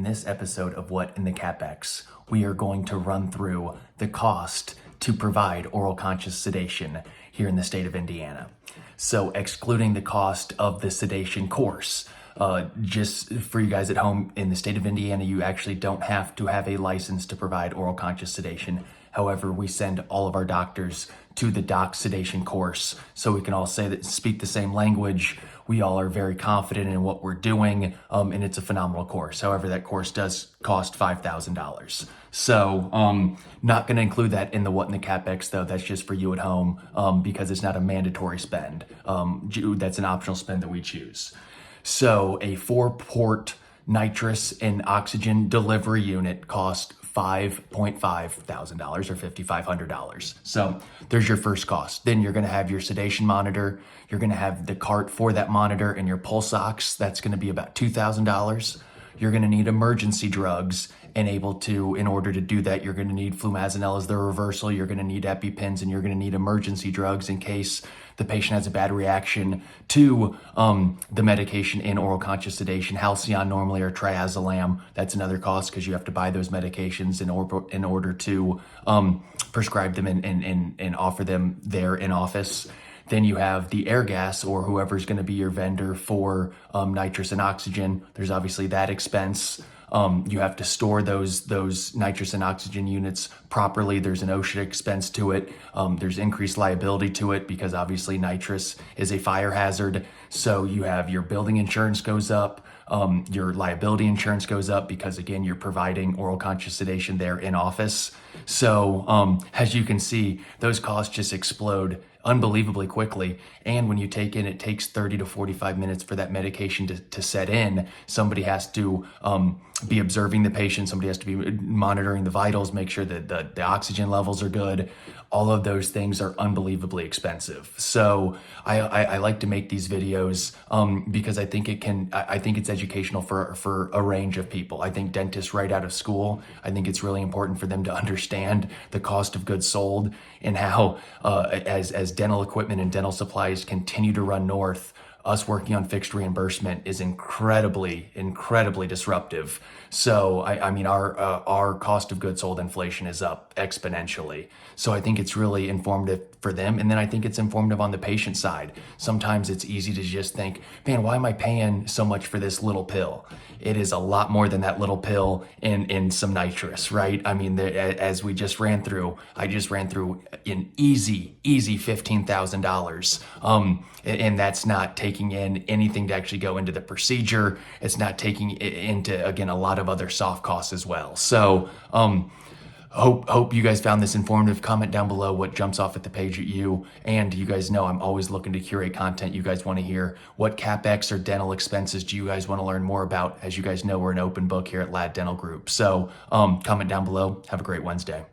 this episode of What in the CapEx, we are going to run through the cost to provide oral conscious sedation here in the state of Indiana. So excluding the cost of the sedation course, just for you guys at home, in the state of Indiana, you actually don't have to have a license to provide oral conscious sedation. However, we send all of our doctors to the doc sedation course so we can all speak the same language. We all are very confident in what we're doing, and it's a phenomenal course. However, that course does cost $5,000. So not going to include that in the What in the CapEx, though. That's just for you at home because it's not a mandatory spend. That's an optional spend that we choose. So a 4-port nitrous and oxygen delivery unit costs $5,500 or $5,500. So there's your first cost. Then you're going to have your sedation monitor. You're going to have the cart for that monitor and your pulse ox. That's going to be about $2,000. You're going to need emergency drugs, and in order to do that, you're going to need flumazenil as the reversal. You're going to need EpiPens, and you're going to need emergency drugs in case the patient has a bad reaction to the medication in oral conscious sedation, Halcyon normally, or triazolam. That's another cost because you have to buy those medications in order to prescribe them and offer them there in office. Then you have the air gas, or whoever's going to be your vendor for nitrous and oxygen. There's obviously that expense. You have to store those nitrous and oxygen units properly. There's an OSHA expense to it. There's increased liability to it because obviously nitrous is a fire hazard. So you have your building insurance goes up. Your liability insurance goes up because, again, you're providing oral conscious sedation there in office. So as you can see, those costs just explode unbelievably quickly. And when you take in, it takes 30 to 45 minutes for that medication to set in. Somebody has to be observing the patient. Somebody has to be monitoring the vitals, make sure that the oxygen levels are good. All of those things are unbelievably expensive. So I like to make these videos because I think it's educational for a range of people. I think dentists right out of school, I think it's really important for them to understand the cost of goods sold and how as dental equipment and dental supplies continue to run north, us working on fixed reimbursement is incredibly disruptive. So I mean, our cost of goods sold inflation is up exponentially. So I think it's really informative for them. And then I think it's informative on the patient side. Sometimes it's easy to just think, man, why am I paying so much for this little pill? It is a lot more than that little pill in some nitrous, right? I mean, as I just ran through an easy $15,000. And that's not taking in anything to actually go into the procedure. It's not taking into, again, a lot of other soft costs as well. So hope you guys found this informative. Comment down below what jumps off at the page at you. And you guys know I'm always looking to curate content you guys want to hear. What CapEx or dental expenses do you guys want to learn more about? As you guys know, we're an open book here at Lad Dental Group. So comment down below. Have a great Wednesday.